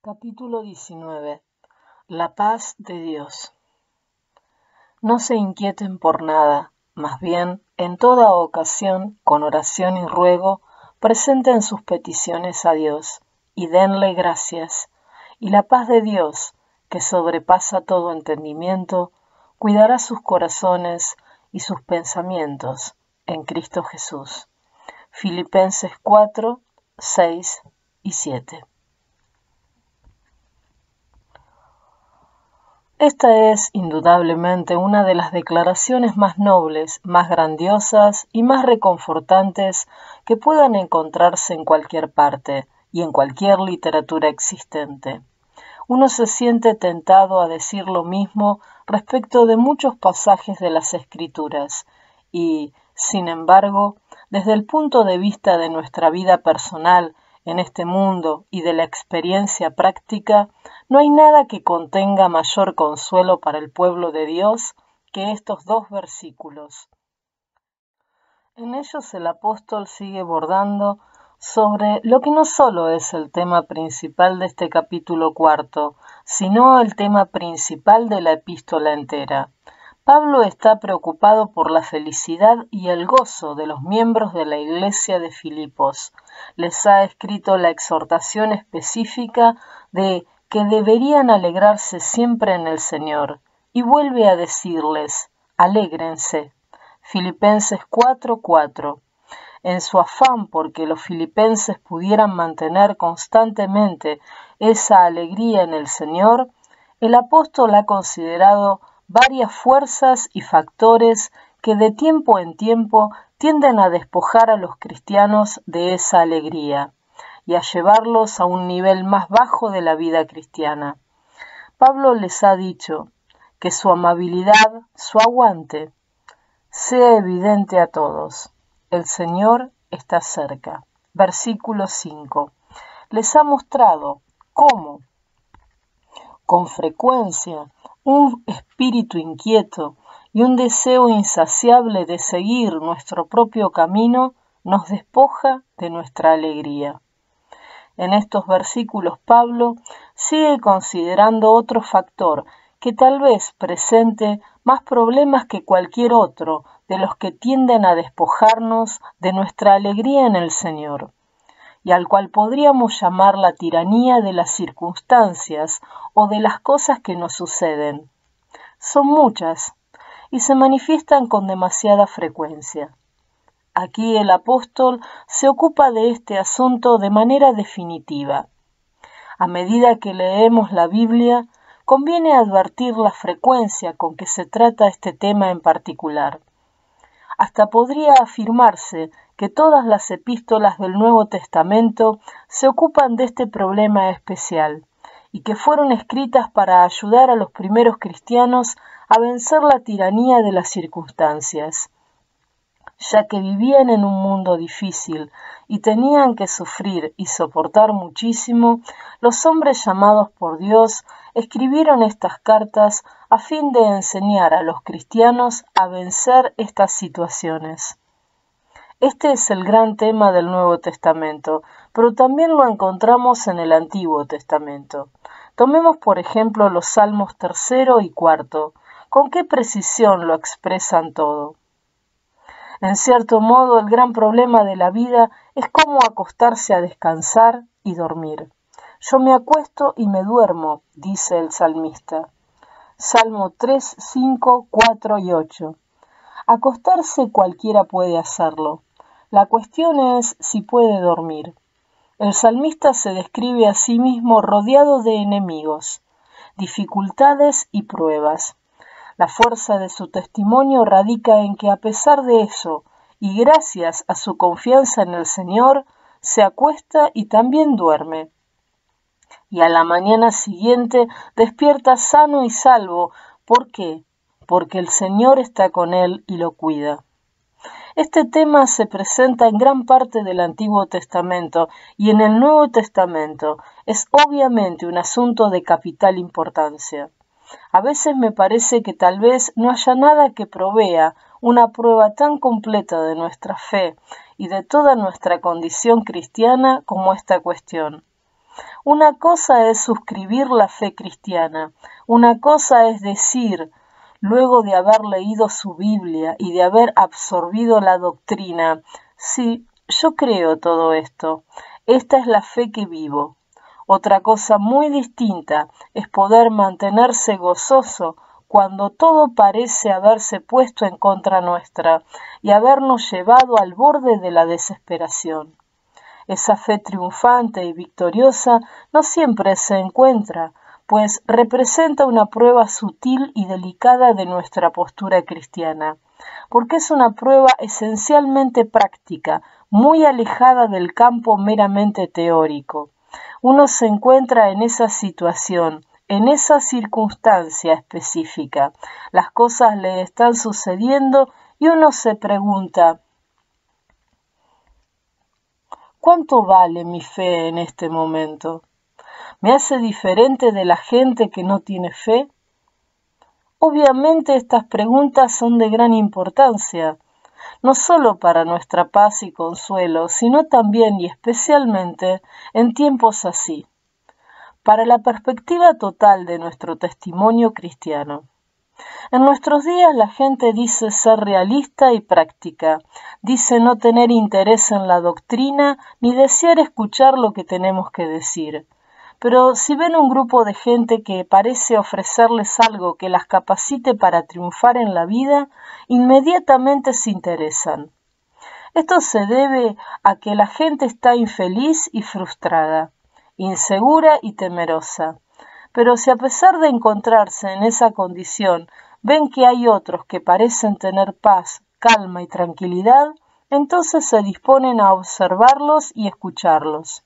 Capítulo 19. La paz de Dios. No se inquieten por nada, más bien, en toda ocasión, con oración y ruego, presenten sus peticiones a Dios, y denle gracias, y la paz de Dios, que sobrepasa todo entendimiento, cuidará sus corazones y sus pensamientos en Cristo Jesús. Filipenses 4, 6 y 7. Esta es, indudablemente, una de las declaraciones más nobles, más grandiosas y más reconfortantes que puedan encontrarse en cualquier parte y en cualquier literatura existente. Uno se siente tentado a decir lo mismo respecto de muchos pasajes de las Escrituras y, sin embargo, desde el punto de vista de nuestra vida personal en este mundo y de la experiencia práctica, no hay nada que contenga mayor consuelo para el pueblo de Dios que estos dos versículos. En ellos el apóstol sigue bordando sobre lo que no solo es el tema principal de este capítulo 4, sino el tema principal de la epístola entera. Pablo está preocupado por la felicidad y el gozo de los miembros de la iglesia de Filipos. Les ha escrito la exhortación específica de que deberían alegrarse siempre en el Señor, y vuelve a decirles, alégrense. Filipenses 4:4. En su afán porque los filipenses pudieran mantener constantemente esa alegría en el Señor, el apóstol ha considerado varias fuerzas y factores que de tiempo en tiempo tienden a despojar a los cristianos de esa alegría y a llevarlos a un nivel más bajo de la vida cristiana. Pablo les ha dicho que su amabilidad, su aguante, sea evidente a todos. El Señor está cerca. Versículo 5. Les ha mostrado cómo, con frecuencia, un espíritu inquieto y un deseo insaciable de seguir nuestro propio camino nos despoja de nuestra alegría. En estos versículos Pablo sigue considerando otro factor que tal vez presente más problemas que cualquier otro de los que tienden a despojarnos de nuestra alegría en el Señor, y al cual podríamos llamar la tiranía de las circunstancias o de las cosas que nos suceden. Son muchas y se manifiestan con demasiada frecuencia. Aquí el apóstol se ocupa de este asunto de manera definitiva. A medida que leemos la Biblia, conviene advertir la frecuencia con que se trata este tema en particular. Hasta podría afirmarse que todas las epístolas del Nuevo Testamento se ocupan de este problema especial y que fueron escritas para ayudar a los primeros cristianos a vencer la tiranía de las circunstancias. Ya que vivían en un mundo difícil y tenían que sufrir y soportar muchísimo, los hombres llamados por Dios escribieron estas cartas a fin de enseñar a los cristianos a vencer estas situaciones. Este es el gran tema del Nuevo Testamento, pero también lo encontramos en el Antiguo Testamento. Tomemos por ejemplo los Salmos 3 y 4. ¿Con qué precisión lo expresan todo? En cierto modo, el gran problema de la vida es cómo acostarse a descansar y dormir. Yo me acuesto y me duermo, dice el salmista. Salmo 3, 5, 4 y 8. Acostarse cualquiera puede hacerlo. La cuestión es si puede dormir. El salmista se describe a sí mismo rodeado de enemigos, dificultades y pruebas. La fuerza de su testimonio radica en que a pesar de eso, y gracias a su confianza en el Señor, se acuesta y también duerme. Y a la mañana siguiente despierta sano y salvo. ¿Por qué? Porque el Señor está con él y lo cuida. Este tema se presenta en gran parte del Antiguo Testamento y en el Nuevo Testamento es obviamente un asunto de capital importancia. A veces me parece que tal vez no haya nada que provea una prueba tan completa de nuestra fe y de toda nuestra condición cristiana como esta cuestión. Una cosa es suscribir la fe cristiana, una cosa es decir, luego de haber leído su Biblia y de haber absorbido la doctrina, sí, yo creo todo esto, esta es la fe que vivo. Otra cosa muy distinta es poder mantenerse gozoso cuando todo parece haberse puesto en contra nuestra y habernos llevado al borde de la desesperación. Esa fe triunfante y victoriosa no siempre se encuentra, pues representa una prueba sutil y delicada de nuestra postura cristiana, porque es una prueba esencialmente práctica, muy alejada del campo meramente teórico. Uno se encuentra en esa situación, en esa circunstancia específica. Las cosas le están sucediendo y uno se pregunta, ¿cuánto vale mi fe en este momento? ¿Me hace diferente de la gente que no tiene fe? Obviamente estas preguntas son de gran importancia, no solo para nuestra paz y consuelo, sino también y especialmente en tiempos así, para la perspectiva total de nuestro testimonio cristiano. En nuestros días la gente dice ser realista y práctica, dice no tener interés en la doctrina ni desear escuchar lo que tenemos que decir. Pero si ven un grupo de gente que parece ofrecerles algo que las capacite para triunfar en la vida, inmediatamente se interesan. Esto se debe a que la gente está infeliz y frustrada, insegura y temerosa. Pero si a pesar de encontrarse en esa condición ven que hay otros que parecen tener paz, calma y tranquilidad, entonces se disponen a observarlos y escucharlos.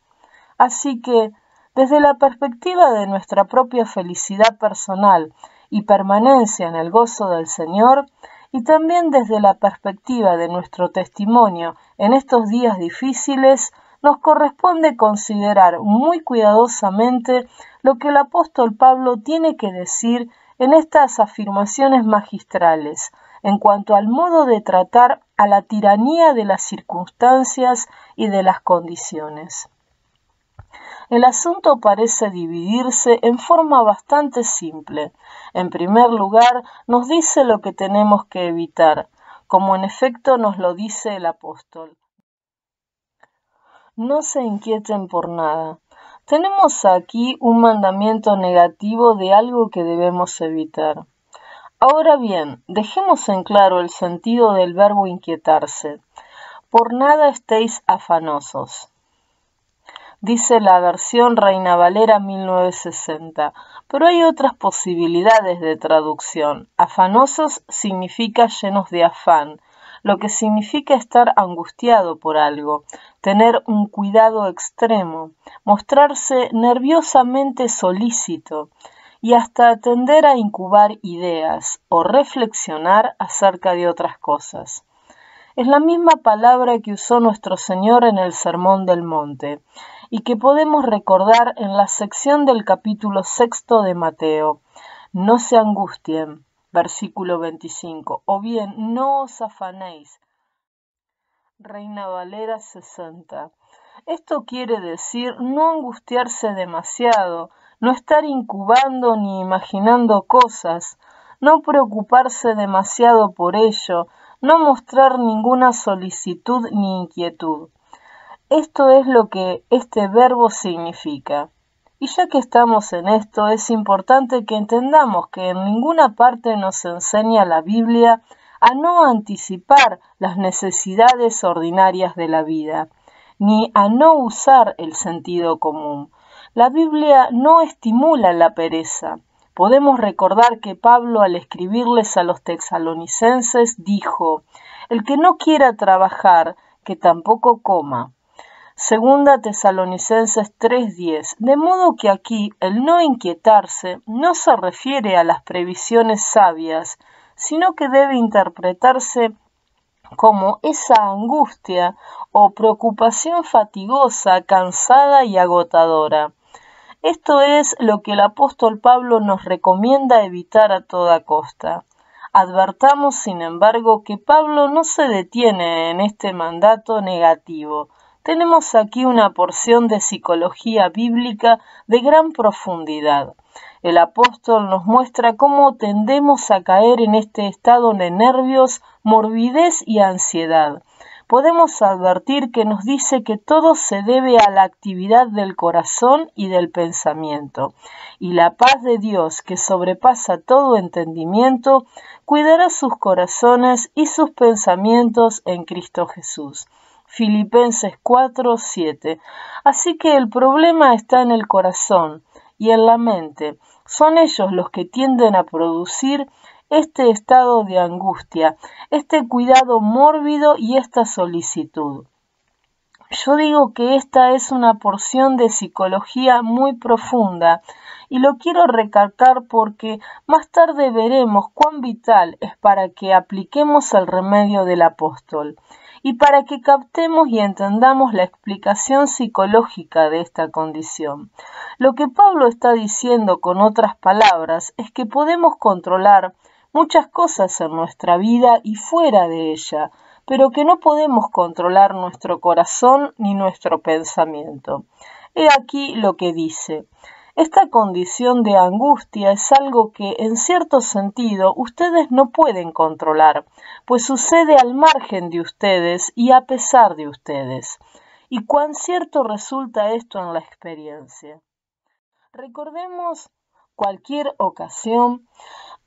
Así que, desde la perspectiva de nuestra propia felicidad personal y permanencia en el gozo del Señor, y también desde la perspectiva de nuestro testimonio en estos días difíciles, nos corresponde considerar muy cuidadosamente lo que el apóstol Pablo tiene que decir en estas afirmaciones magistrales en cuanto al modo de tratar a la tiranía de las circunstancias y de las condiciones. El asunto parece dividirse en forma bastante simple. En primer lugar, nos dice lo que tenemos que evitar, como en efecto nos lo dice el apóstol. No se inquieten por nada. Tenemos aquí un mandamiento negativo de algo que debemos evitar. Ahora bien, dejemos en claro el sentido del verbo inquietarse. Por nada estéis afanosos. Dice la versión Reina Valera 1960, pero hay otras posibilidades de traducción. Afanosos significa llenos de afán, lo que significa estar angustiado por algo, tener un cuidado extremo, mostrarse nerviosamente solícito y hasta tender a incubar ideas o reflexionar acerca de otras cosas. Es la misma palabra que usó nuestro Señor en el Sermón del Monte y que podemos recordar en la sección del capítulo 6 de Mateo. No se angustien, versículo 25, o bien no os afanéis. Reina Valera 60. Esto quiere decir no angustiarse demasiado, no estar incubando ni imaginando cosas, no preocuparse demasiado por ello, no mostrar ninguna solicitud ni inquietud. Esto es lo que este verbo significa. Y ya que estamos en esto, es importante que entendamos que en ninguna parte nos enseña la Biblia a no anticipar las necesidades ordinarias de la vida, ni a no usar el sentido común. La Biblia no estimula la pereza. Podemos recordar que Pablo, al escribirles a los tesalonicenses, dijo: «El que no quiera trabajar, que tampoco coma». Segunda Tesalonicenses 3:10, de modo que aquí el no inquietarse no se refiere a las previsiones sabias, sino que debe interpretarse como esa angustia o preocupación fatigosa, cansada y agotadora. Esto es lo que el apóstol Pablo nos recomienda evitar a toda costa. Advertamos, sin embargo, que Pablo no se detiene en este mandato negativo. tenemos aquí una porción de psicología bíblica de gran profundidad. El apóstol nos muestra cómo tendemos a caer en este estado de nervios, morbidez y ansiedad. Podemos advertir que nos dice que todo se debe a la actividad del corazón y del pensamiento, y la paz de Dios, que sobrepasa todo entendimiento, cuidará sus corazones y sus pensamientos en Cristo Jesús. Filipenses 4:7. Así que el problema está en el corazón y en la mente. Son ellos los que tienden a producir este estado de angustia, este cuidado mórbido y esta solicitud. Yo digo que esta es una porción de psicología muy profunda y lo quiero recalcar porque más tarde veremos cuán vital es para que apliquemos el remedio del apóstol y para que captemos y entendamos la explicación psicológica de esta condición. Lo que Pablo está diciendo con otras palabras es que podemos controlar muchas cosas en nuestra vida y fuera de ella, pero que no podemos controlar nuestro corazón ni nuestro pensamiento. He aquí lo que dice. Esta condición de angustia es algo que, en cierto sentido, ustedes no pueden controlar, pues sucede al margen de ustedes y a pesar de ustedes. ¿Y cuán cierto resulta esto en la experiencia? Recordemos cualquier ocasión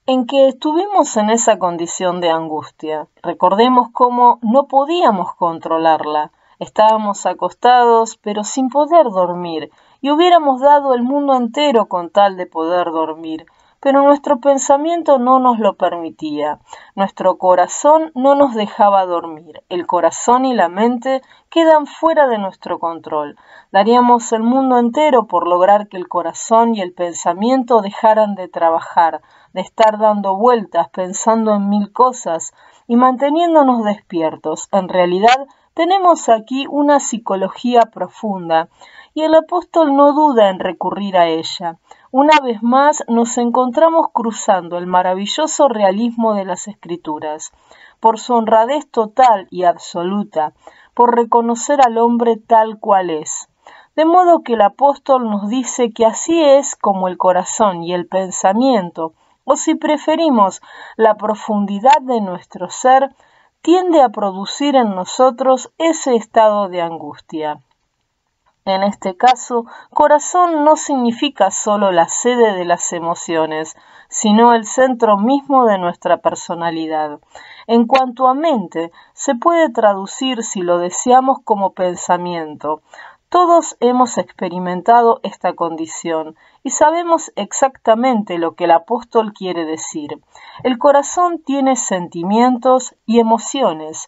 en que estuvimos en esa condición de angustia. Recordemos cómo no podíamos controlarla. Estábamos acostados, pero sin poder dormir, y hubiéramos dado el mundo entero con tal de poder dormir. Pero nuestro pensamiento no nos lo permitía. Nuestro corazón no nos dejaba dormir. El corazón y la mente quedan fuera de nuestro control. Daríamos el mundo entero por lograr que el corazón y el pensamiento dejaran de trabajar, de estar dando vueltas, pensando en mil cosas y manteniéndonos despiertos. En realidad, tenemos aquí una psicología profunda y el apóstol no duda en recurrir a ella. Una vez más nos encontramos cruzando el maravilloso realismo de las Escrituras, por su honradez total y absoluta, por reconocer al hombre tal cual es. De modo que el apóstol nos dice que así es como el corazón y el pensamiento, o si preferimos, la profundidad de nuestro ser, tiende a producir en nosotros ese estado de angustia. En este caso, corazón no significa solo la sede de las emociones, sino el centro mismo de nuestra personalidad. En cuanto a mente, se puede traducir, si lo deseamos, como pensamiento. Todos hemos experimentado esta condición y sabemos exactamente lo que el apóstol quiere decir. El corazón tiene sentimientos y emociones.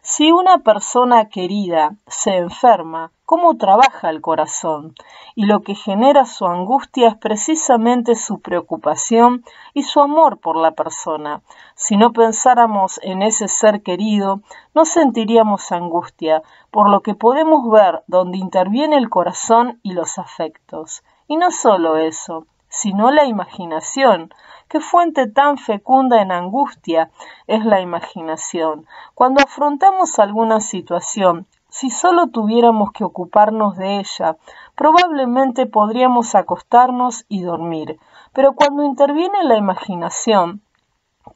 Si una persona querida se enferma, ¿cómo trabaja el corazón? Y lo que genera su angustia es precisamente su preocupación y su amor por la persona. Si no pensáramos en ese ser querido, no sentiríamos angustia, por lo que podemos ver donde interviene el corazón y los afectos. Y no solo eso, sino la imaginación. ¿Qué fuente tan fecunda en angustia es la imaginación? Cuando afrontamos alguna situación, si solo tuviéramos que ocuparnos de ella, probablemente podríamos acostarnos y dormir. Pero cuando interviene la imaginación,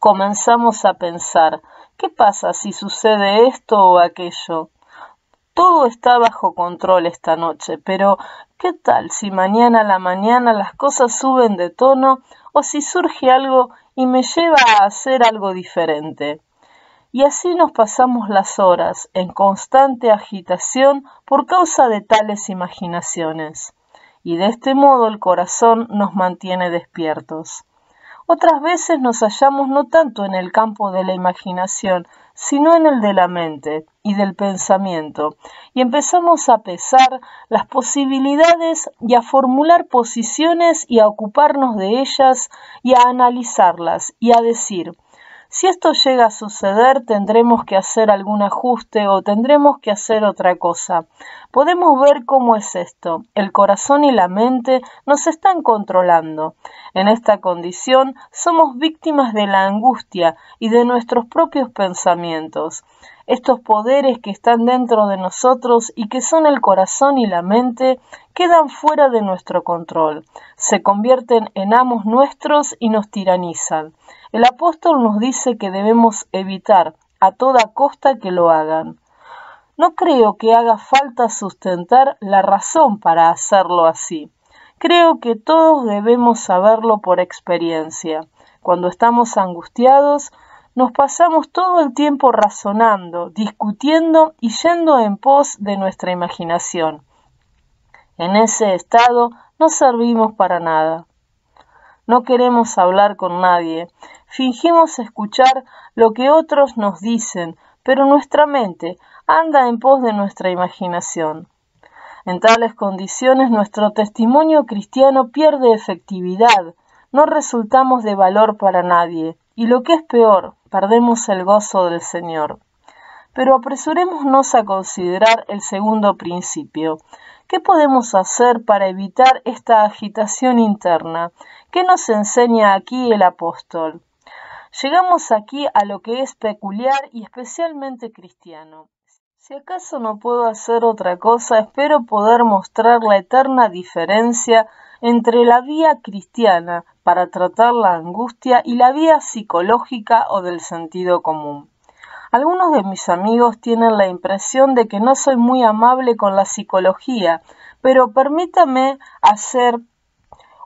comenzamos a pensar, ¿qué pasa si sucede esto o aquello? Todo está bajo control esta noche, pero ¿qué tal si mañana a la mañana las cosas suben de tono o si surge algo y me lleva a hacer algo diferente? Y así nos pasamos las horas en constante agitación por causa de tales imaginaciones. Y de este modo el corazón nos mantiene despiertos. Otras veces nos hallamos no tanto en el campo de la imaginación, sino en el de la mente y del pensamiento, y empezamos a pesar las posibilidades y a formular posiciones y a ocuparnos de ellas y a analizarlas y a decir, si esto llega a suceder, tendremos que hacer algún ajuste o tendremos que hacer otra cosa. Podemos ver cómo es esto. El corazón y la mente nos están controlando. En esta condición somos víctimas de la angustia y de nuestros propios pensamientos. Estos poderes que están dentro de nosotros y que son el corazón y la mente, quedan fuera de nuestro control, se convierten en amos nuestros y nos tiranizan. El apóstol nos dice que debemos evitar a toda costa que lo hagan. No creo que haga falta sustentar la razón para hacerlo así. Creo que todos debemos saberlo por experiencia. Cuando estamos angustiados, nos pasamos todo el tiempo razonando, discutiendo y yendo en pos de nuestra imaginación. En ese estado no servimos para nada. No queremos hablar con nadie. Fingimos escuchar lo que otros nos dicen, pero nuestra mente anda en pos de nuestra imaginación. En tales condiciones nuestro testimonio cristiano pierde efectividad, no resultamos de valor para nadie, y lo que es peor, perdemos el gozo del Señor. Pero apresurémonos a considerar el segundo principio. ¿Qué podemos hacer para evitar esta agitación interna? ¿Qué nos enseña aquí el apóstol? Llegamos aquí a lo que es peculiar y especialmente cristiano. Si acaso no puedo hacer otra cosa, espero poder mostrar la eterna diferencia entre la vía cristiana para tratar la angustia y la vía psicológica o del sentido común. Algunos de mis amigos tienen la impresión de que no soy muy amable con la psicología, pero permítame hacer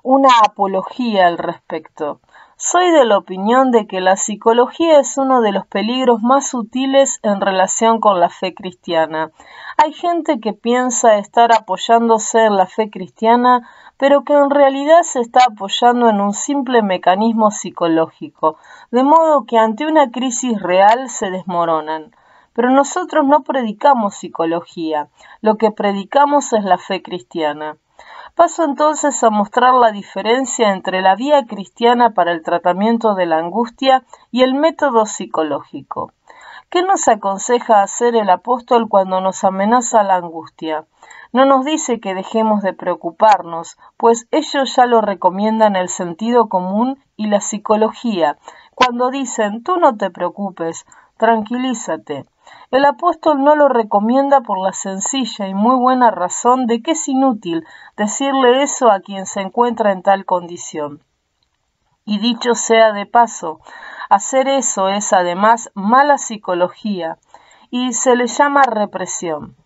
una apología al respecto. Soy de la opinión de que la psicología es uno de los peligros más sutiles en relación con la fe cristiana. Hay gente que piensa estar apoyándose en la fe cristiana, pero que en realidad se está apoyando en un simple mecanismo psicológico, de modo que ante una crisis real se desmoronan. Pero nosotros no predicamos psicología, lo que predicamos es la fe cristiana. Paso entonces a mostrar la diferencia entre la vía cristiana para el tratamiento de la angustia y el método psicológico. ¿Qué nos aconseja hacer el apóstol cuando nos amenaza la angustia? No nos dice que dejemos de preocuparnos, pues ellos ya lo recomiendan el sentido común y la psicología, cuando dicen, tú no te preocupes, tranquilízate. El apóstol no lo recomienda por la sencilla y muy buena razón de que es inútil decirle eso a quien se encuentra en tal condición. Y dicho sea de paso, hacer eso es además mala psicología y se le llama represión.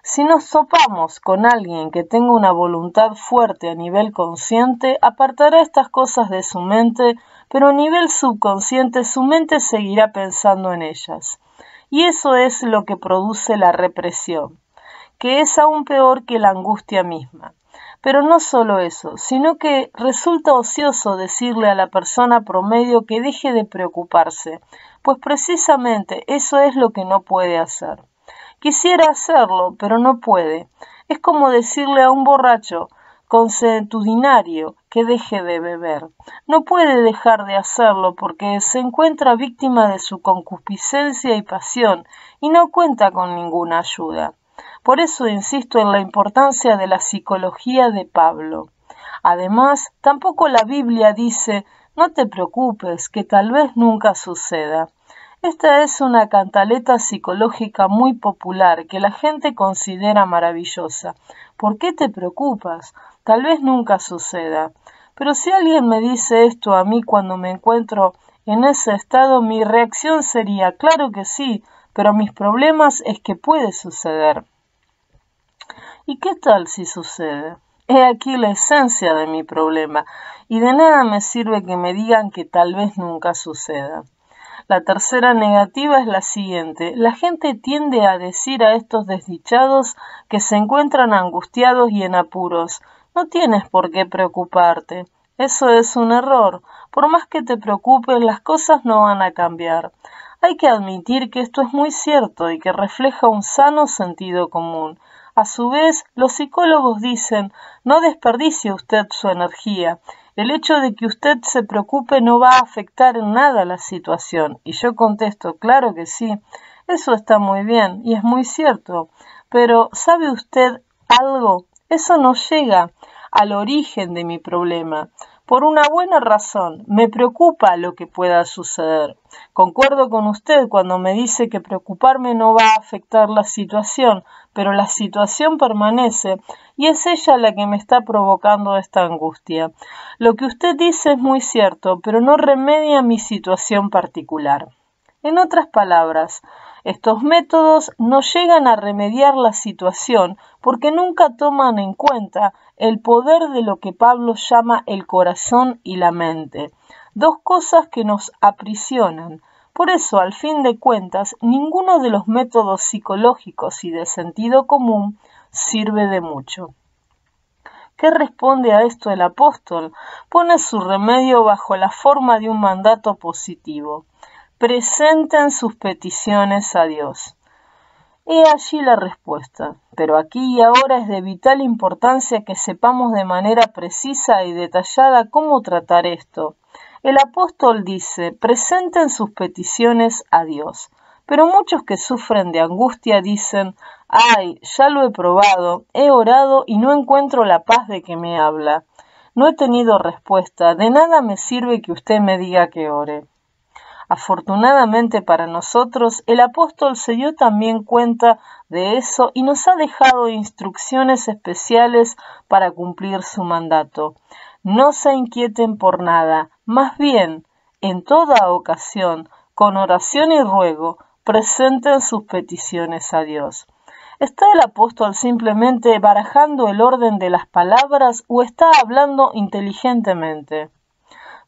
Si nos topamos con alguien que tenga una voluntad fuerte a nivel consciente, apartará estas cosas de su mente, pero a nivel subconsciente su mente seguirá pensando en ellas. Y eso es lo que produce la represión, que es aún peor que la angustia misma. Pero no solo eso, sino que resulta ocioso decirle a la persona promedio que deje de preocuparse, pues precisamente eso es lo que no puede hacer. Quisiera hacerlo, pero no puede. Es como decirle a un borracho consuetudinario que deje de beber. No puede dejar de hacerlo porque se encuentra víctima de su concupiscencia y pasión y no cuenta con ninguna ayuda. Por eso insisto en la importancia de la psicología de Pablo. Además, tampoco la Biblia dice, no te preocupes, que tal vez nunca suceda. Esta es una cantaleta psicológica muy popular que la gente considera maravillosa. ¿Por qué te preocupas? Tal vez nunca suceda. Pero si alguien me dice esto a mí cuando me encuentro en ese estado, mi reacción sería, claro que sí, pero mis problemas es que puede suceder. ¿Y qué tal si sucede? He aquí la esencia de mi problema, y de nada me sirve que me digan que tal vez nunca suceda. La tercera negativa es la siguiente. La gente tiende a decir a estos desdichados que se encuentran angustiados y en apuros, no tienes por qué preocuparte. Eso es un error. Por más que te preocupes, las cosas no van a cambiar. Hay que admitir que esto es muy cierto y que refleja un sano sentido común. A su vez, los psicólogos dicen, no desperdicie usted su energía. El hecho de que usted se preocupe no va a afectar en nada la situación. Y yo contesto, claro que sí, eso está muy bien y es muy cierto. Pero, ¿sabe usted algo? Eso no llega al origen de mi problema. Por una buena razón, me preocupa lo que pueda suceder. Concuerdo con usted cuando me dice que preocuparme no va a afectar la situación, pero la situación permanece y es ella la que me está provocando esta angustia. Lo que usted dice es muy cierto, pero no remedia mi situación particular. En otras palabras, estos métodos no llegan a remediar la situación porque nunca toman en cuenta el poder de lo que Pablo llama el corazón y la mente, dos cosas que nos aprisionan. Por eso, al fin de cuentas, ninguno de los métodos psicológicos y de sentido común sirve de mucho. ¿Qué responde a esto el apóstol? Pone su remedio bajo la forma de un mandato positivo. Presenten sus peticiones a Dios. He allí la respuesta, pero aquí y ahora es de vital importancia que sepamos de manera precisa y detallada cómo tratar esto. El apóstol dice, presenten sus peticiones a Dios, pero muchos que sufren de angustia dicen, ay, ya lo he probado, he orado y no encuentro la paz de que me habla. No he tenido respuesta, de nada me sirve que usted me diga que ore. Afortunadamente para nosotros, el apóstol se dio también cuenta de eso y nos ha dejado instrucciones especiales para cumplir su mandato. No se inquieten por nada, más bien, en toda ocasión, con oración y ruego, presenten sus peticiones a Dios. ¿Está el apóstol simplemente barajando el orden de las palabras o está hablando inteligentemente?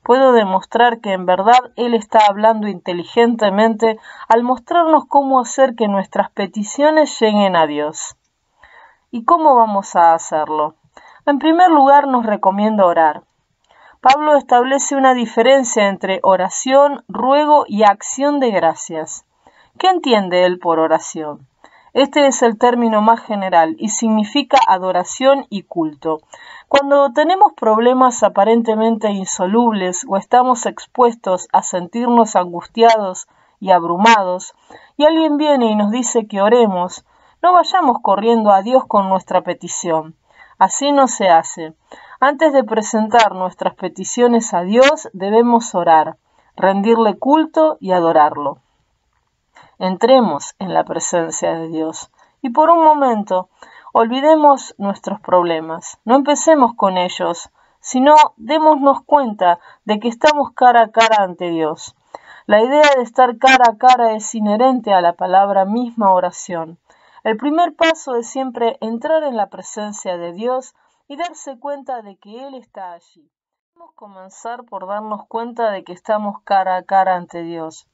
Puedo demostrar que en verdad él está hablando inteligentemente al mostrarnos cómo hacer que nuestras peticiones lleguen a Dios. ¿Y cómo vamos a hacerlo? En primer lugar, nos recomienda orar. Pablo establece una diferencia entre oración, ruego y acción de gracias. ¿Qué entiende él por oración? Este es el término más general y significa adoración y culto. Cuando tenemos problemas aparentemente insolubles o estamos expuestos a sentirnos angustiados y abrumados, y alguien viene y nos dice que oremos, no vayamos corriendo a Dios con nuestra petición. Así no se hace. Antes de presentar nuestras peticiones a Dios, debemos orar, rendirle culto y adorarlo. Entremos en la presencia de Dios y por un momento olvidemos nuestros problemas. No empecemos con ellos, sino démonos cuenta de que estamos cara a cara ante Dios. La idea de estar cara a cara es inherente a la palabra misma oración. El primer paso es siempre entrar en la presencia de Dios y darse cuenta de que Él está allí. Debemos comenzar por darnos cuenta de que estamos cara a cara ante Dios,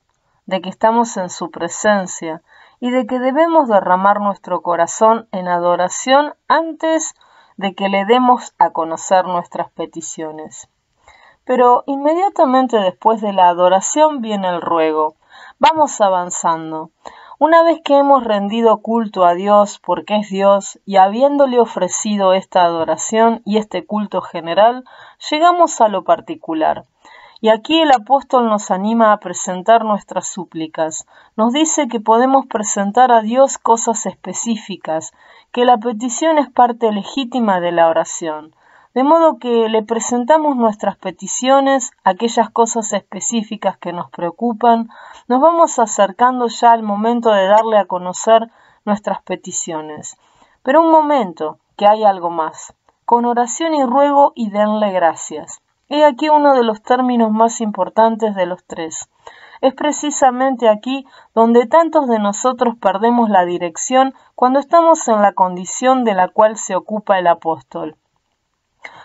de que estamos en su presencia y de que debemos derramar nuestro corazón en adoración antes de que le demos a conocer nuestras peticiones. Pero inmediatamente después de la adoración viene el ruego. Vamos avanzando. Una vez que hemos rendido culto a Dios porque es Dios y habiéndole ofrecido esta adoración y este culto general, llegamos a lo particular. Y aquí el apóstol nos anima a presentar nuestras súplicas. Nos dice que podemos presentar a Dios cosas específicas, que la petición es parte legítima de la oración. De modo que le presentamos nuestras peticiones, aquellas cosas específicas que nos preocupan, nos vamos acercando ya al momento de darle a conocer nuestras peticiones. Pero un momento, que hay algo más. Con oración y ruego y denle gracias. He aquí uno de los términos más importantes de los tres. Es precisamente aquí donde tantos de nosotros perdemos la dirección cuando estamos en la condición de la cual se ocupa el apóstol.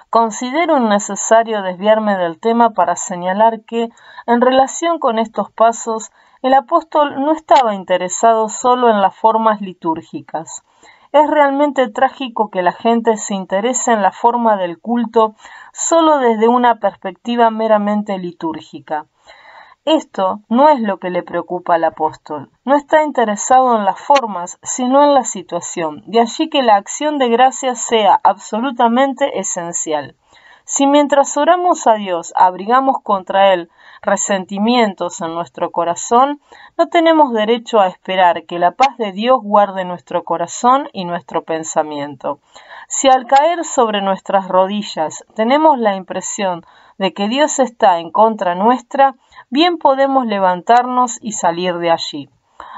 Considero innecesario desviarme del tema para señalar que, en relación con estos pasos, el apóstol no estaba interesado solo en las formas litúrgicas. Es realmente trágico que la gente se interese en la forma del culto solo desde una perspectiva meramente litúrgica. Esto no es lo que le preocupa al apóstol. No está interesado en las formas, sino en la situación. De allí que la acción de gracias sea absolutamente esencial. Si mientras oramos a Dios abrigamos contra Él resentimientos en nuestro corazón, no tenemos derecho a esperar que la paz de Dios guarde nuestro corazón y nuestro pensamiento. Si al caer sobre nuestras rodillas tenemos la impresión de que Dios está en contra nuestra, bien podemos levantarnos y salir de allí.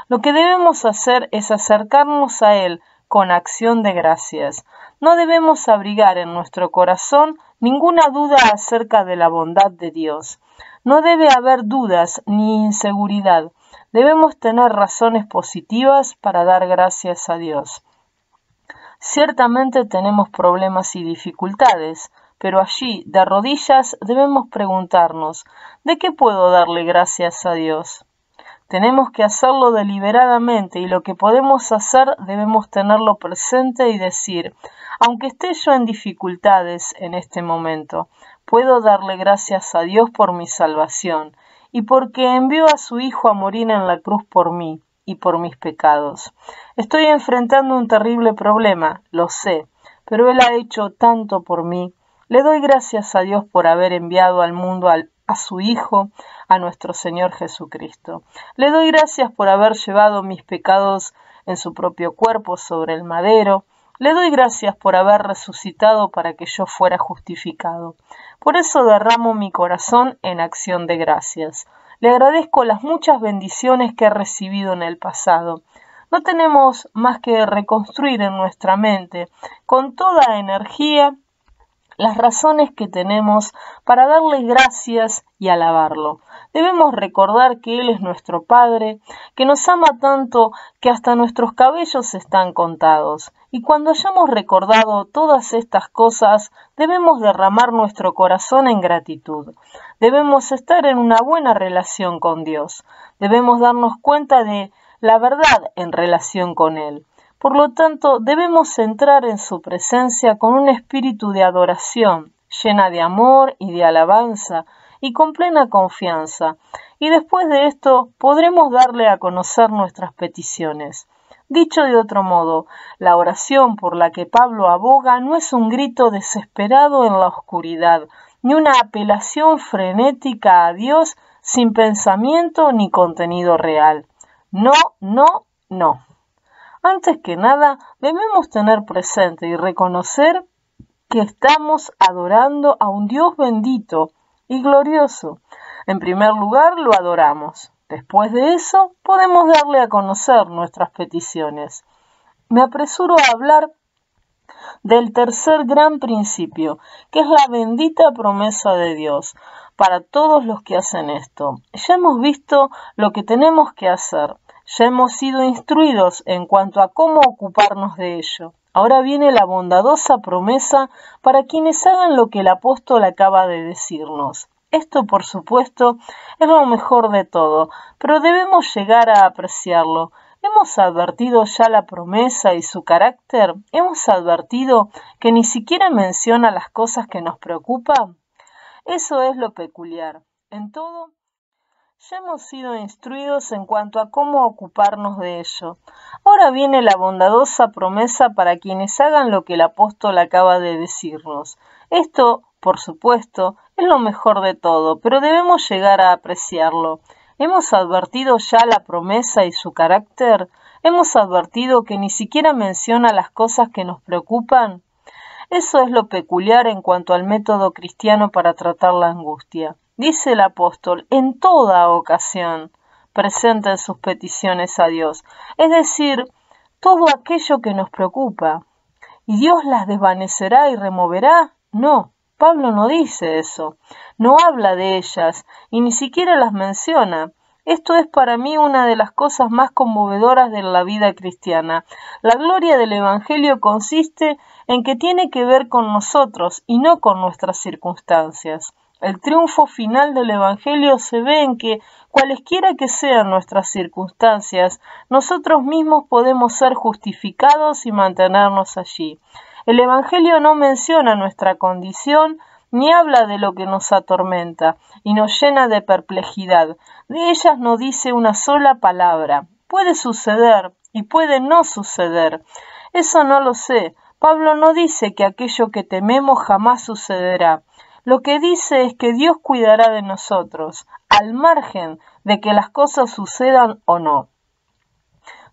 Lo que debemos hacer es acercarnos a Él con acción de gracias. No debemos abrigar en nuestro corazón ninguna duda acerca de la bondad de Dios. No debe haber dudas ni inseguridad. Debemos tener razones positivas para dar gracias a Dios. Ciertamente tenemos problemas y dificultades, pero allí, de rodillas, debemos preguntarnos, ¿de qué puedo darle gracias a Dios? Tenemos que hacerlo deliberadamente y lo que podemos hacer debemos tenerlo presente y decir, aunque esté yo en dificultades en este momento, puedo darle gracias a Dios por mi salvación y porque envió a su Hijo a morir en la cruz por mí y por mis pecados. Estoy enfrentando un terrible problema, lo sé, pero Él ha hecho tanto por mí. Le doy gracias a Dios por haber enviado al mundo a su Hijo, a nuestro Señor Jesucristo. Le doy gracias por haber llevado mis pecados en su propio cuerpo sobre el madero. Le doy gracias por haber resucitado para que yo fuera justificado. Por eso derramo mi corazón en acción de gracias. Le agradezco las muchas bendiciones que he recibido en el pasado. No tenemos más que reconstruir en nuestra mente con toda energía las razones que tenemos para darle gracias y alabarlo. Debemos recordar que Él es nuestro Padre, que nos ama tanto que hasta nuestros cabellos están contados. Y cuando hayamos recordado todas estas cosas, debemos derramar nuestro corazón en gratitud. Debemos estar en una buena relación con Dios. Debemos darnos cuenta de la verdad en relación con Él. Por lo tanto, debemos entrar en su presencia con un espíritu de adoración, llena de amor y de alabanza, y con plena confianza. Y después de esto, podremos darle a conocer nuestras peticiones. Dicho de otro modo, la oración por la que Pablo aboga no es un grito desesperado en la oscuridad, ni una apelación frenética a Dios sin pensamiento ni contenido real. No, no, no. Antes que nada, debemos tener presente y reconocer que estamos adorando a un Dios bendito y glorioso. En primer lugar, lo adoramos. Después de eso, podemos darle a conocer nuestras peticiones. Me apresuro a hablar del tercer gran principio, que es la bendita promesa de Dios para todos los que hacen esto. Ya hemos visto lo que tenemos que hacer. Ya hemos sido instruidos en cuanto a cómo ocuparnos de ello. Ahora viene la bondadosa promesa para quienes hagan lo que el apóstol acaba de decirnos. Esto, por supuesto, es lo mejor de todo, pero debemos llegar a apreciarlo. ¿Hemos advertido ya la promesa y su carácter? ¿Hemos advertido que ni siquiera menciona las cosas que nos preocupan? Eso es lo peculiar. En todo, ya hemos sido instruidos en cuanto a cómo ocuparnos de ello. Ahora viene la bondadosa promesa para quienes hagan lo que el apóstol acaba de decirnos. Esto, por supuesto, es lo mejor de todo, pero debemos llegar a apreciarlo. ¿Hemos advertido ya la promesa y su carácter? ¿Hemos advertido que ni siquiera menciona las cosas que nos preocupan? Eso es lo peculiar en cuanto al método cristiano para tratar la angustia. Dice el apóstol, en toda ocasión presenten sus peticiones a Dios, es decir, todo aquello que nos preocupa. ¿Y Dios las desvanecerá y removerá? No, Pablo no dice eso, no habla de ellas y ni siquiera las menciona. Esto es para mí una de las cosas más conmovedoras de la vida cristiana. La gloria del Evangelio consiste en que tiene que ver con nosotros y no con nuestras circunstancias. El triunfo final del Evangelio se ve en que, cualesquiera que sean nuestras circunstancias, nosotros mismos podemos ser justificados y mantenernos allí. El Evangelio no menciona nuestra condición ni habla de lo que nos atormenta y nos llena de perplejidad. De ellas no dice una sola palabra. Puede suceder y puede no suceder. Eso no lo sé, Pablo no dice que aquello que tememos jamás sucederá. Lo que dice es que Dios cuidará de nosotros, al margen de que las cosas sucedan o no.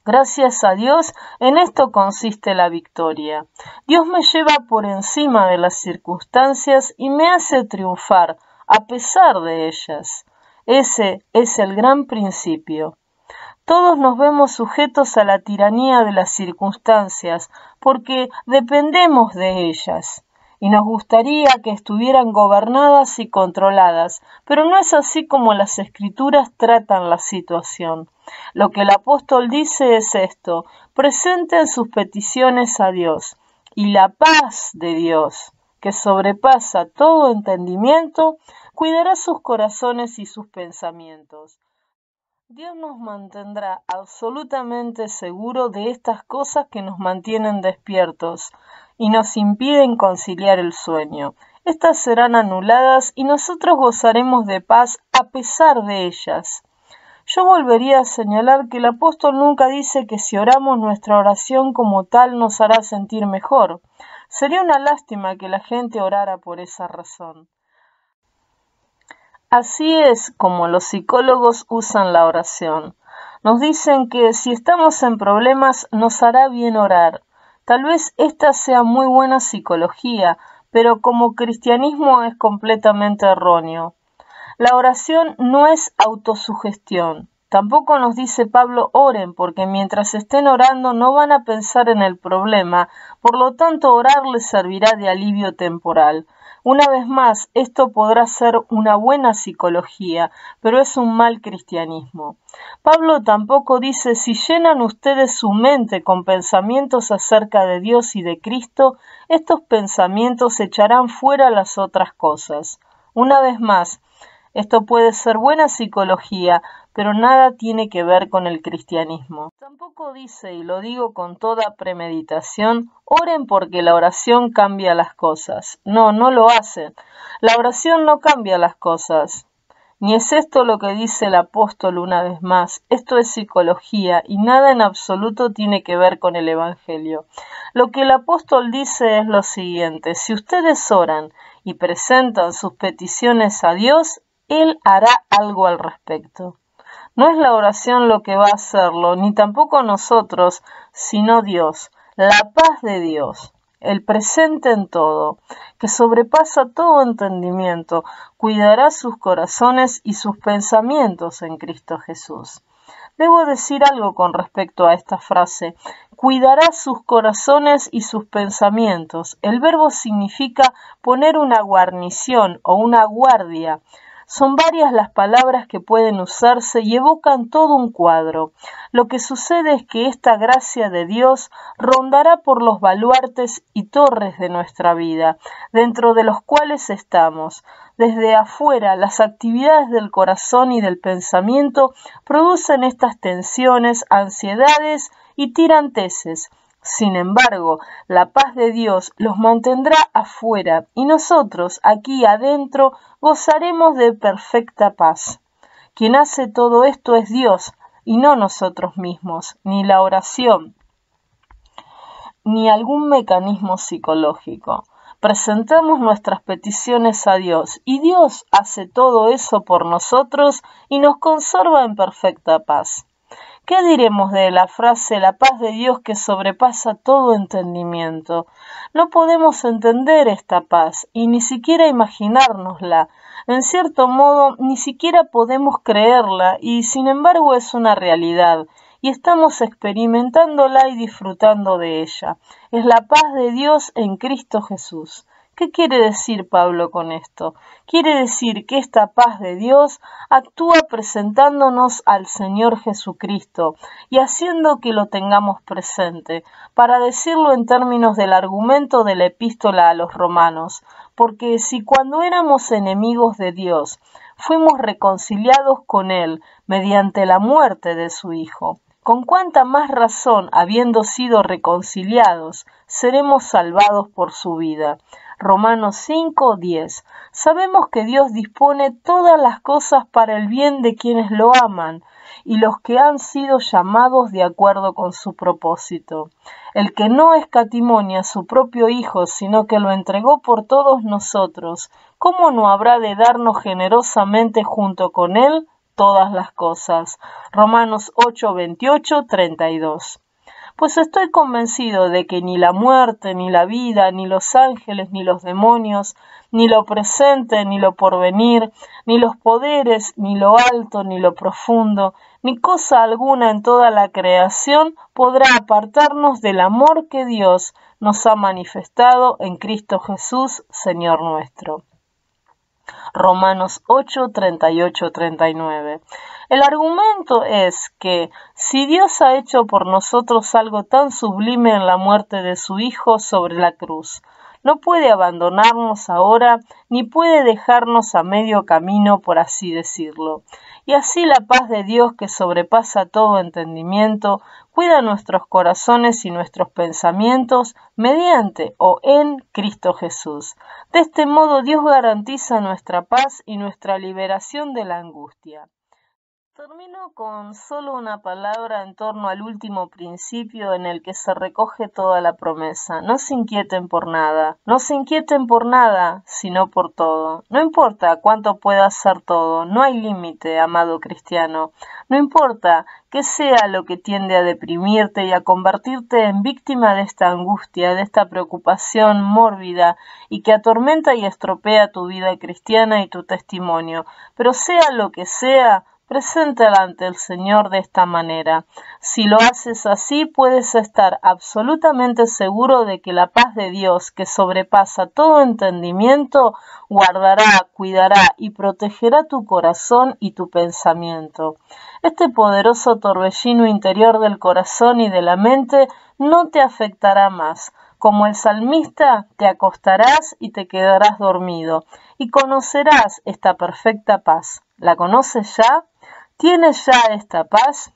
Gracias a Dios, en esto consiste la victoria. Dios me lleva por encima de las circunstancias y me hace triunfar, a pesar de ellas. Ese es el gran principio. Todos nos vemos sujetos a la tiranía de las circunstancias, porque dependemos de ellas. Y nos gustaría que estuvieran gobernadas y controladas, pero no es así como las Escrituras tratan la situación. Lo que el apóstol dice es esto: presenten sus peticiones a Dios, y la paz de Dios, que sobrepasa todo entendimiento, cuidará sus corazones y sus pensamientos. Dios nos mantendrá absolutamente seguros de estas cosas que nos mantienen despiertos y nos impiden conciliar el sueño. Estas serán anuladas y nosotros gozaremos de paz a pesar de ellas. Yo volvería a señalar que el apóstol nunca dice que si oramos nuestra oración como tal nos hará sentir mejor. Sería una lástima que la gente orara por esa razón. Así es como los psicólogos usan la oración. Nos dicen que si estamos en problemas nos hará bien orar. Tal vez esta sea muy buena psicología, pero como cristianismo es completamente erróneo. La oración no es autosugestión. Tampoco nos dice Pablo oren, porque mientras estén orando no van a pensar en el problema, por lo tanto orar les servirá de alivio temporal. Una vez más, esto podrá ser una buena psicología, pero es un mal cristianismo. Pablo tampoco dice: si llenan ustedes su mente con pensamientos acerca de Dios y de Cristo, estos pensamientos echarán fuera las otras cosas. Una vez más, esto puede ser buena psicología, pero nada tiene que ver con el cristianismo. Tampoco dice, y lo digo con toda premeditación, oren porque la oración cambia las cosas. No, no lo hace. La oración no cambia las cosas. Ni es esto lo que dice el apóstol una vez más. Esto es psicología y nada en absoluto tiene que ver con el Evangelio. Lo que el apóstol dice es lo siguiente: si ustedes oran y presentan sus peticiones a Dios, Él hará algo al respecto. No es la oración lo que va a hacerlo, ni tampoco nosotros, sino Dios, la paz de Dios, el presente en todo, que sobrepasa todo entendimiento, cuidará sus corazones y sus pensamientos en Cristo Jesús. Debo decir algo con respecto a esta frase: cuidará sus corazones y sus pensamientos. El verbo significa poner una guarnición o una guardia. Son varias las palabras que pueden usarse y evocan todo un cuadro. Lo que sucede es que esta gracia de Dios rondará por los baluartes y torres de nuestra vida, dentro de los cuales estamos. Desde afuera, las actividades del corazón y del pensamiento producen estas tensiones, ansiedades y tiranteses. Sin embargo, la paz de Dios los mantendrá afuera y nosotros, aquí adentro, gozaremos de perfecta paz. Quien hace todo esto es Dios y no nosotros mismos, ni la oración, ni algún mecanismo psicológico. Presentamos nuestras peticiones a Dios y Dios hace todo eso por nosotros y nos conserva en perfecta paz. ¿Qué diremos de la frase la paz de Dios que sobrepasa todo entendimiento? No podemos entender esta paz y ni siquiera imaginárnosla. En cierto modo, ni siquiera podemos creerla y sin embargo es una realidad y estamos experimentándola y disfrutando de ella. Es la paz de Dios en Cristo Jesús. ¿Qué quiere decir Pablo con esto? Quiere decir que esta paz de Dios actúa presentándonos al Señor Jesucristo y haciendo que lo tengamos presente, para decirlo en términos del argumento de la epístola a los Romanos, porque si cuando éramos enemigos de Dios, fuimos reconciliados con Él mediante la muerte de su Hijo, con cuánta más razón, habiendo sido reconciliados, seremos salvados por su vida. Romanos 5:10. Sabemos que Dios dispone todas las cosas para el bien de quienes lo aman y los que han sido llamados de acuerdo con su propósito. El que no escatimó a su propio Hijo, sino que lo entregó por todos nosotros, ¿cómo no habrá de darnos generosamente junto con Él todas las cosas? Romanos 8, 28, 32. Pues estoy convencido de que ni la muerte, ni la vida, ni los ángeles, ni los demonios, ni lo presente, ni lo porvenir, ni los poderes, ni lo alto, ni lo profundo, ni cosa alguna en toda la creación podrá apartarnos del amor que Dios nos ha manifestado en Cristo Jesús, Señor nuestro. Romanos 8, 38, 39. El argumento es que si Dios ha hecho por nosotros algo tan sublime en la muerte de su Hijo sobre la cruz, no puede abandonarnos ahora ni puede dejarnos a medio camino, por así decirlo. Y así la paz de Dios, que sobrepasa todo entendimiento, cuida nuestros corazones y nuestros pensamientos mediante o en Cristo Jesús. De este modo Dios garantiza nuestra paz y nuestra liberación de la angustia. Termino con solo una palabra en torno al último principio en el que se recoge toda la promesa. No se inquieten por nada, no se inquieten por nada, sino por todo. No importa cuánto pueda ser todo, no hay límite, amado cristiano. No importa qué sea lo que tiende a deprimirte y a convertirte en víctima de esta angustia, de esta preocupación mórbida y que atormenta y estropea tu vida cristiana y tu testimonio. Pero sea lo que sea, preséntala ante el Señor de esta manera. Si lo haces así, puedes estar absolutamente seguro de que la paz de Dios, que sobrepasa todo entendimiento, guardará, cuidará y protegerá tu corazón y tu pensamiento. Este poderoso torbellino interior del corazón y de la mente no te afectará más. Como el salmista, te acostarás y te quedarás dormido, y conocerás esta perfecta paz. ¿La conoces ya? ¿Tienes ya esta paz?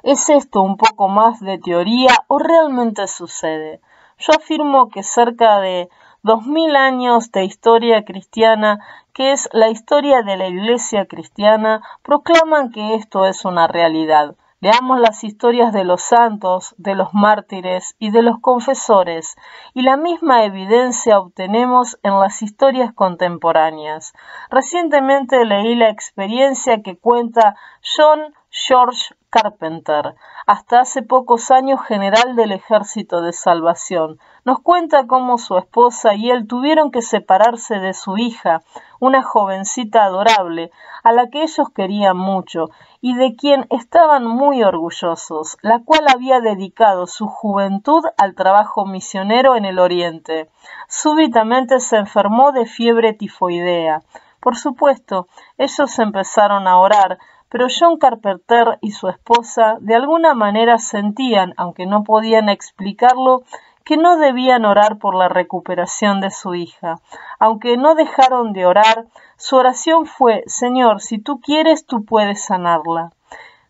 ¿Es esto un poco más de teoría o realmente sucede? Yo afirmo que cerca de 2000 años de historia cristiana, que es la historia de la Iglesia cristiana, proclaman que esto es una realidad. Leamos las historias de los santos, de los mártires y de los confesores, y la misma evidencia obtenemos en las historias contemporáneas. Recientemente leí la experiencia que cuenta John George Carpenter, hasta hace pocos años general del Ejército de Salvación. Nos cuenta cómo su esposa y él tuvieron que separarse de su hija, una jovencita adorable, a la que ellos querían mucho, y de quien estaban muy orgullosos, la cual había dedicado su juventud al trabajo misionero en el Oriente. Súbitamente se enfermó de fiebre tifoidea. Por supuesto, ellos empezaron a orar, pero John Carpenter y su esposa de alguna manera sentían, aunque no podían explicarlo, que no debían orar por la recuperación de su hija. Aunque no dejaron de orar, su oración fue: Señor, si tú quieres, tú puedes sanarla.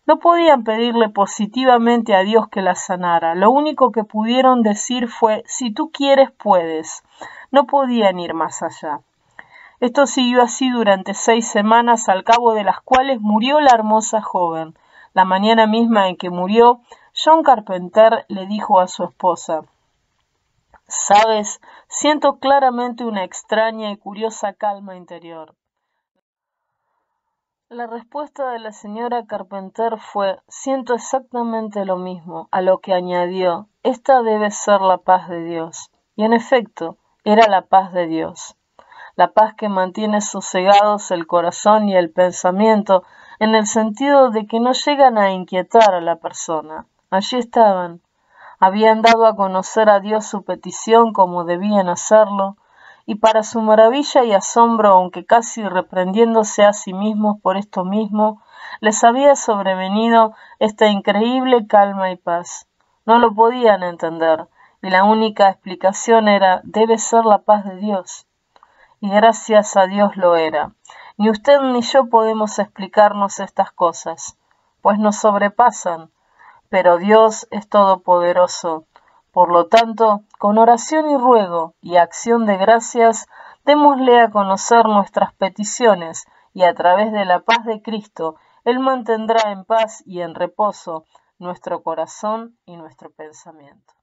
No podían pedirle positivamente a Dios que la sanara. Lo único que pudieron decir fue: si tú quieres, puedes. No podían ir más allá. Esto siguió así durante 6 semanas, al cabo de las cuales murió la hermosa joven. La mañana misma en que murió, John Carpenter le dijo a su esposa: «Sabes, siento claramente una extraña y curiosa calma interior». La respuesta de la señora Carpenter fue: «Siento exactamente lo mismo», a lo que añadió: «Esta debe ser la paz de Dios». Y en efecto, era la paz de Dios. La paz que mantiene sosegados el corazón y el pensamiento, en el sentido de que no llegan a inquietar a la persona. Allí estaban. Habían dado a conocer a Dios su petición como debían hacerlo, y para su maravilla y asombro, aunque casi reprendiéndose a sí mismos por esto mismo, les había sobrevenido esta increíble calma y paz. No lo podían entender, y la única explicación era: debe ser la paz de Dios. Y gracias a Dios lo era. Ni usted ni yo podemos explicarnos estas cosas, pues nos sobrepasan, pero Dios es todopoderoso. Por lo tanto, con oración y ruego y acción de gracias, démosle a conocer nuestras peticiones, y a través de la paz de Cristo, Él mantendrá en paz y en reposo nuestro corazón y nuestro pensamiento.